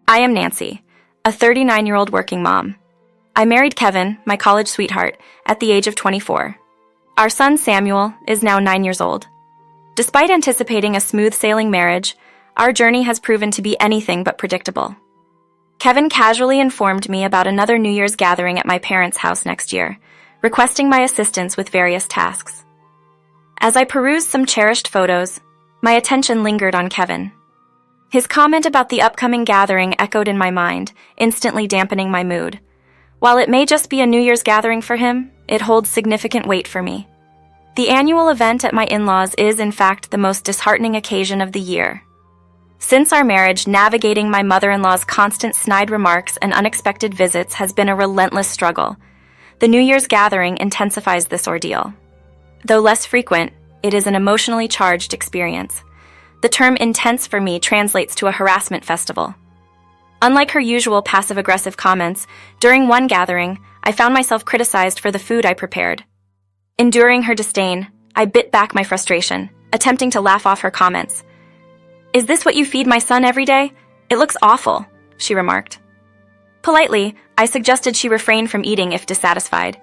I am Nancy, a 39-year-old working mom. I married Kevin, my college sweetheart, at the age of 24. Our son Samuel is now 9 years old. Despite anticipating a smooth-sailing marriage, our journey has proven to be anything but predictable. Kevin casually informed me about another New Year's gathering at my parents' house next year, requesting my assistance with various tasks. As I perused some cherished photos, my attention lingered on Kevin. His comment about the upcoming gathering echoed in my mind, instantly dampening my mood. While it may just be a New Year's gathering for him, it holds significant weight for me. The annual event at my in-laws is, in fact, the most disheartening occasion of the year. Since our marriage, navigating my mother-in-law's constant snide remarks and unexpected visits has been a relentless struggle. The New Year's gathering intensifies this ordeal. Though less frequent, it is an emotionally charged experience. The term intense for me translates to a harassment festival. Unlike her usual passive-aggressive comments, during one gathering, I found myself criticized for the food I prepared. Enduring her disdain, I bit back my frustration, attempting to laugh off her comments. "Is this what you feed my son every day? It looks awful," she remarked. Politely, I suggested she refrain from eating if dissatisfied.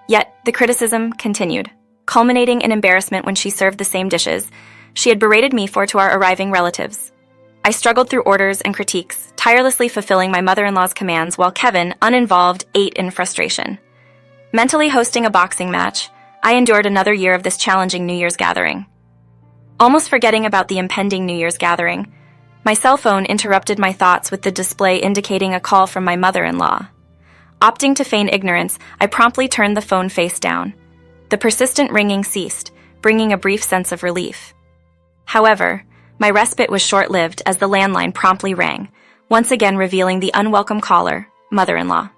Yet, the criticism continued, culminating in embarrassment when she served the same dishes she had berated me for to our arriving relatives. I struggled through orders and critiques, tirelessly fulfilling my mother-in-law's commands while Kevin, uninvolved, ate in frustration. Mentally hosting a boxing match, I endured another year of this challenging New Year's gathering. Almost forgetting about the impending New Year's gathering, my cell phone interrupted my thoughts with the display indicating a call from my mother-in-law. Opting to feign ignorance, I promptly turned the phone face down. The persistent ringing ceased, bringing a brief sense of relief. However, my respite was short-lived as the landline promptly rang, once again revealing the unwelcome caller, mother-in-law.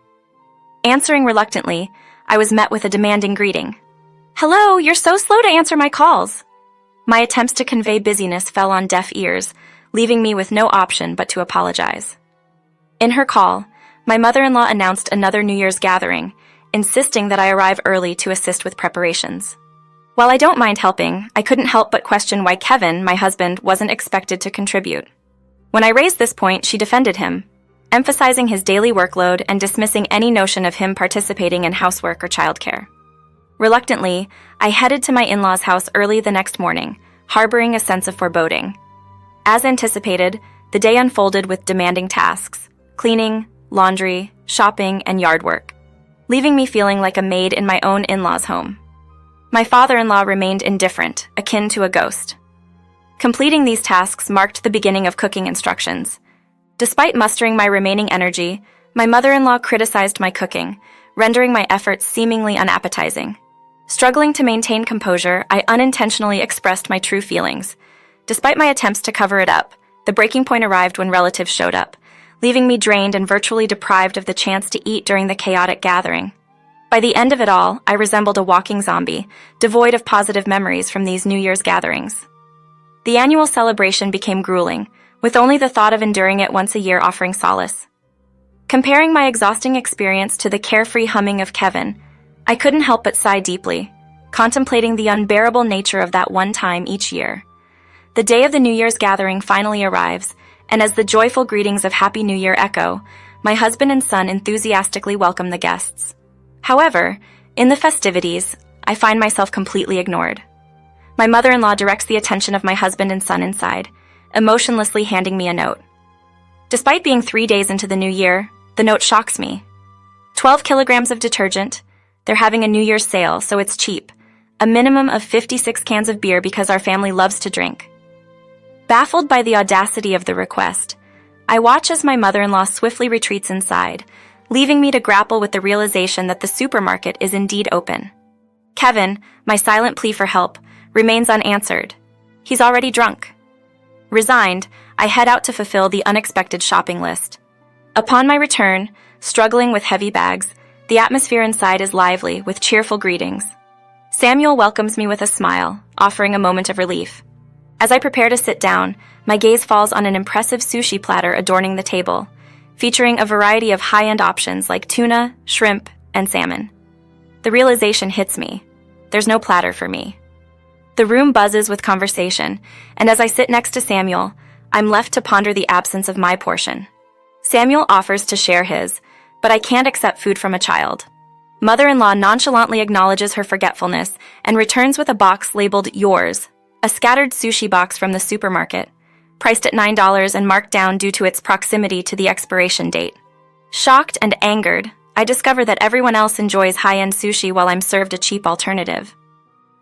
Answering reluctantly, I was met with a demanding greeting. "Hello, you're so slow to answer my calls." My attempts to convey busyness fell on deaf ears, leaving me with no option but to apologize. In her call, my mother-in-law announced another New Year's gathering, insisting that I arrive early to assist with preparations. While I don't mind helping, I couldn't help but question why Kevin, my husband, wasn't expected to contribute. When I raised this point, she defended him, emphasizing his daily workload and dismissing any notion of him participating in housework or childcare. Reluctantly, I headed to my in-laws' house early the next morning, harboring a sense of foreboding. As anticipated, the day unfolded with demanding tasks: cleaning, laundry, shopping, and yard work, leaving me feeling like a maid in my own in-laws' home. My father-in-law remained indifferent, akin to a ghost. Completing these tasks marked the beginning of cooking instructions. Despite mustering my remaining energy, my mother-in-law criticized my cooking, rendering my efforts seemingly unappetizing. Struggling to maintain composure, I unintentionally expressed my true feelings. Despite my attempts to cover it up, the breaking point arrived when relatives showed up, leaving me drained and virtually deprived of the chance to eat during the chaotic gathering. By the end of it all, I resembled a walking zombie, devoid of positive memories from these New Year's gatherings. The annual celebration became grueling, with only the thought of enduring it once a year offering solace. Comparing my exhausting experience to the carefree humming of Kevin, I couldn't help but sigh deeply, contemplating the unbearable nature of that one time each year. The day of the New Year's gathering finally arrives, and as the joyful greetings of Happy New Year echo, my husband and son enthusiastically welcome the guests. However, in the festivities, I find myself completely ignored. My mother-in-law directs the attention of my husband and son inside, emotionlessly handing me a note. Despite being 3 days into the new year, the note shocks me. 12 kilograms of detergent. They're having a New Year's sale, so it's cheap. A minimum of 56 cans of beer because our family loves to drink. Baffled by the audacity of the request, I watch as my mother-in-law swiftly retreats inside, leaving me to grapple with the realization that the supermarket is indeed open. Kevin, my silent plea for help, remains unanswered. He's already drunk. Resigned, I head out to fulfill the unexpected shopping list. Upon my return, struggling with heavy bags, the atmosphere inside is lively with cheerful greetings. Samuel welcomes me with a smile, offering a moment of relief. As I prepare to sit down, my gaze falls on an impressive sushi platter adorning the table, featuring a variety of high-end options like tuna, shrimp, and salmon. The realization hits me. There's no platter for me. The room buzzes with conversation, and as I sit next to Samuel, I'm left to ponder the absence of my portion. Samuel offers to share his, but I can't accept food from a child. Mother-in-law nonchalantly acknowledges her forgetfulness and returns with a box labeled yours, a scattered sushi box from the supermarket, priced at $9 and marked down due to its proximity to the expiration date. Shocked and angered, I discover that everyone else enjoys high-end sushi while I'm served a cheap alternative.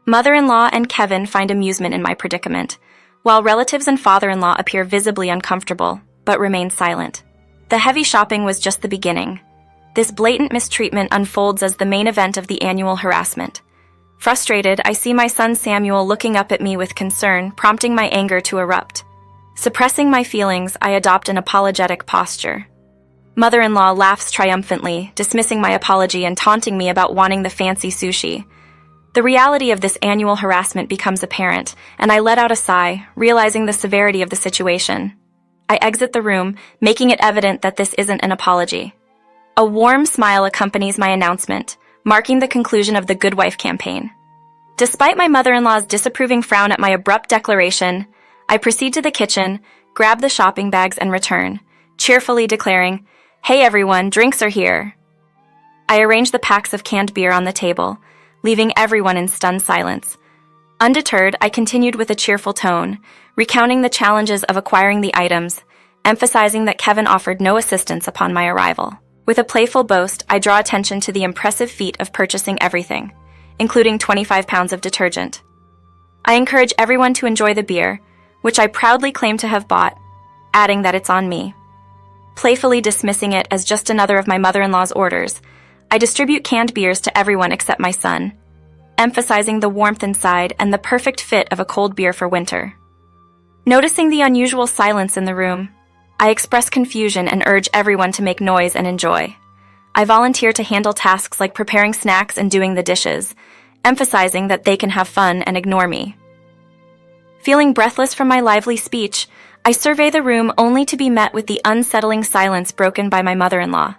Mother-in-law and Kevin find amusement in my predicament, while relatives and father-in-law appear visibly uncomfortable, but remain silent. The heavy shopping was just the beginning. This blatant mistreatment unfolds as the main event of the annual harassment. Frustrated, I see my son Samuel looking up at me with concern, prompting my anger to erupt. Suppressing my feelings, I adopt an apologetic posture. Mother-in-law laughs triumphantly, dismissing my apology and taunting me about wanting the fancy sushi. The reality of this annual harassment becomes apparent, and I let out a sigh, realizing the severity of the situation. I exit the room, making it evident that this isn't an apology. A warm smile accompanies my announcement, marking the conclusion of the Good Wife campaign. Despite my mother-in-law's disapproving frown at my abrupt declaration, I proceed to the kitchen, grab the shopping bags, and return, cheerfully declaring, "Hey everyone, drinks are here." I arrange the packs of canned beer on the table, leaving everyone in stunned silence. Undeterred, I continued with a cheerful tone, recounting the challenges of acquiring the items, emphasizing that Kevin offered no assistance upon my arrival. With a playful boast, I draw attention to the impressive feat of purchasing everything, including 25 pounds of detergent. I encourage everyone to enjoy the beer, which I proudly claim to have bought, adding that it's on me. Playfully dismissing it as just another of my mother-in-law's orders, I distribute canned beers to everyone except my son, emphasizing the warmth inside and the perfect fit of a cold beer for winter. Noticing the unusual silence in the room, I express confusion and urge everyone to make noise and enjoy. I volunteer to handle tasks like preparing snacks and doing the dishes, emphasizing that they can have fun and ignore me. Feeling breathless from my lively speech, I survey the room only to be met with the unsettling silence broken by my mother-in-law.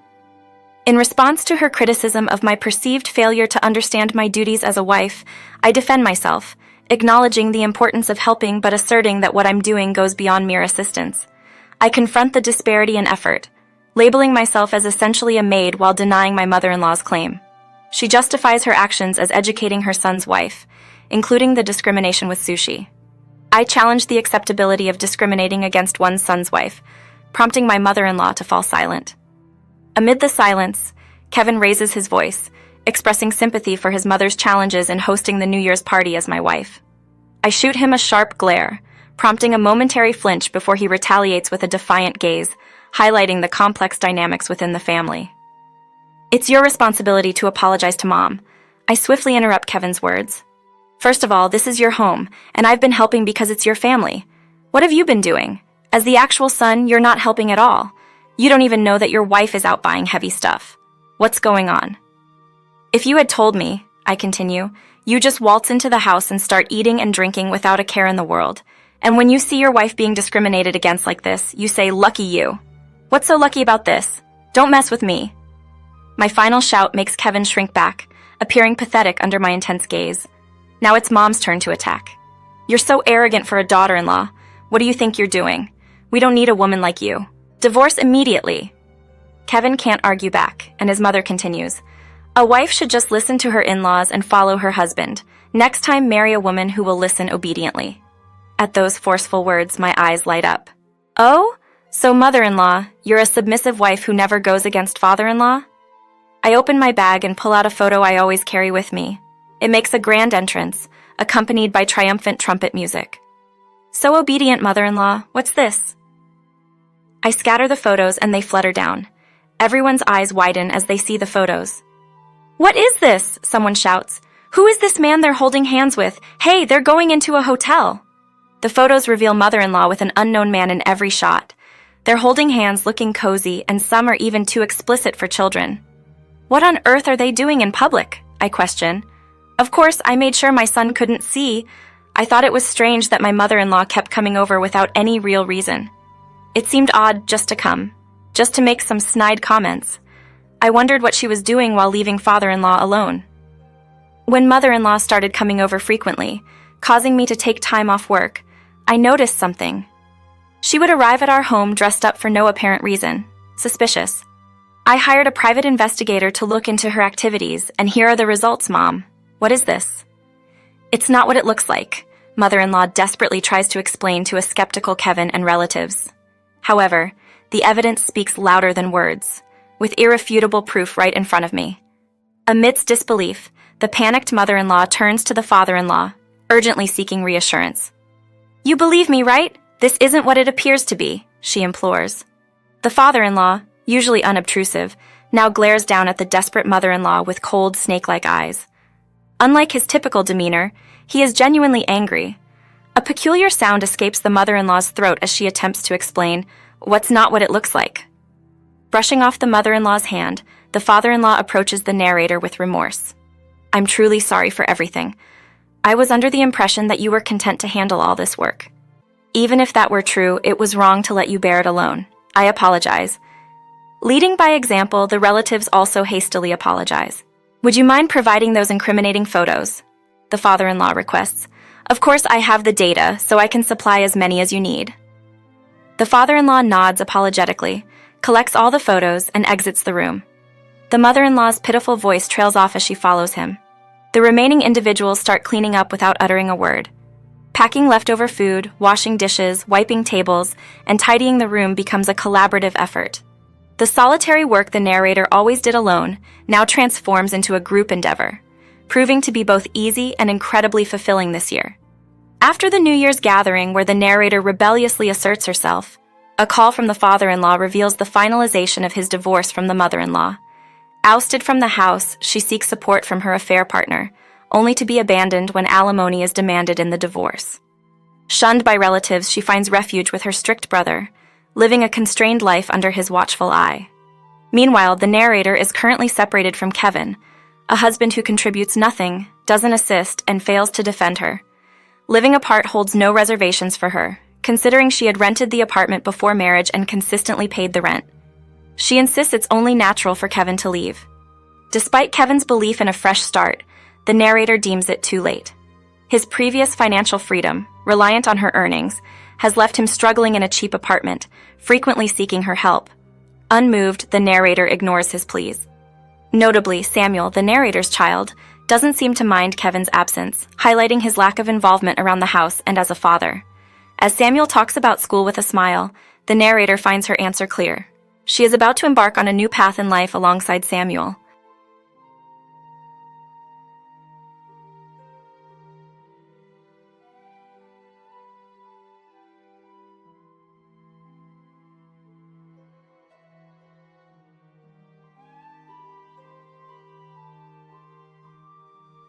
In response to her criticism of my perceived failure to understand my duties as a wife, I defend myself, acknowledging the importance of helping but asserting that what I'm doing goes beyond mere assistance. I confront the disparity in effort, labeling myself as essentially a maid while denying my mother-in-law's claim. She justifies her actions as educating her son's wife, including the discrimination with sushi. I challenge the acceptability of discriminating against one's son's wife, prompting my mother-in-law to fall silent. Amid the silence, Kevin raises his voice, expressing sympathy for his mother's challenges in hosting the New Year's party as my wife. I shoot him a sharp glare, prompting a momentary flinch before he retaliates with a defiant gaze, highlighting the complex dynamics within the family. "It's your responsibility to apologize to Mom." I swiftly interrupt Kevin's words. "First of all, this is your home, and I've been helping because it's your family. What have you been doing? As the actual son, you're not helping at all. You don't even know that your wife is out buying heavy stuff. What's going on?" "If you had told me," I continue, "you just waltz into the house and start eating and drinking without a care in the world. And when you see your wife being discriminated against like this, you say, 'Lucky you.' What's so lucky about this? Don't mess with me." My final shout makes Kevin shrink back, appearing pathetic under my intense gaze. Now it's Mom's turn to attack. "You're so arrogant for a daughter-in-law. What do you think you're doing? We don't need a woman like you. Divorce immediately." Kevin can't argue back, and his mother continues, "A wife should just listen to her in-laws and follow her husband. Next time, marry a woman who will listen obediently." At those forceful words, my eyes light up. "Oh? So mother-in-law, you're a submissive wife who never goes against father-in-law?" I open my bag and pull out a photo I always carry with me. It makes a grand entrance, accompanied by triumphant trumpet music. "So obedient, mother-in-law, what's this?" I scatter the photos and they flutter down. Everyone's eyes widen as they see the photos. "What is this?" someone shouts. "Who is this man they're holding hands with? Hey, they're going into a hotel." The photos reveal mother-in-law with an unknown man in every shot. They're holding hands, looking cozy, and some are even too explicit for children. "What on earth are they doing in public?" I question. Of course, I made sure my son couldn't see. I thought it was strange that my mother-in-law kept coming over without any real reason. It seemed odd just to come, just to make some snide comments. I wondered what she was doing while leaving father-in-law alone. When mother-in-law started coming over frequently, causing me to take time off work, I noticed something. She would arrive at our home dressed up for no apparent reason. Suspicious. I hired a private investigator to look into her activities, and here are the results, Mom. What is this? It's not what it looks like, mother-in-law desperately tries to explain to a skeptical Kevin and relatives. However, the evidence speaks louder than words, with irrefutable proof right in front of me. Amidst disbelief, the panicked mother-in-law turns to the father-in-law, urgently seeking reassurance. You believe me, right? This isn't what it appears to be, she implores. The father-in-law, usually unobtrusive, now glares down at the desperate mother-in-law with cold, snake-like eyes. Unlike his typical demeanor, he is genuinely angry. A peculiar sound escapes the mother-in-law's throat as she attempts to explain what's not what it looks like. Brushing off the mother-in-law's hand, the father-in-law approaches the narrator with remorse. I'm truly sorry for everything. I was under the impression that you were content to handle all this work. Even if that were true, it was wrong to let you bear it alone. I apologize. Leading by example, the relatives also hastily apologize. Would you mind providing those incriminating photos? The father-in-law requests. Of course, I have the data, so I can supply as many as you need. The father-in-law nods apologetically, collects all the photos, and exits the room. The mother-in-law's pitiful voice trails off as she follows him. The remaining individuals start cleaning up without uttering a word. Packing leftover food, washing dishes, wiping tables, and tidying the room becomes a collaborative effort. The solitary work the narrator always did alone now transforms into a group endeavor, proving to be both easy and incredibly fulfilling this year. After the New Year's gathering where the narrator rebelliously asserts herself, a call from the father-in-law reveals the finalization of his divorce from the mother-in-law. Ousted from the house, she seeks support from her affair partner, only to be abandoned when alimony is demanded in the divorce. Shunned by relatives, she finds refuge with her strict brother, living a constrained life under his watchful eye. Meanwhile, the narrator is currently separated from Kevin, a husband who contributes nothing, doesn't assist, and fails to defend her. Living apart holds no reservations for her, considering she had rented the apartment before marriage and consistently paid the rent. She insists it's only natural for Kevin to leave. Despite Kevin's belief in a fresh start, the narrator deems it too late. His previous financial freedom, reliant on her earnings, has left him struggling in a cheap apartment, frequently seeking her help. Unmoved, the narrator ignores his pleas. Notably, Samuel, the narrator's child, doesn't seem to mind Kevin's absence, highlighting his lack of involvement around the house and as a father. As Samuel talks about school with a smile, the narrator finds her answer clear. She is about to embark on a new path in life alongside Samuel.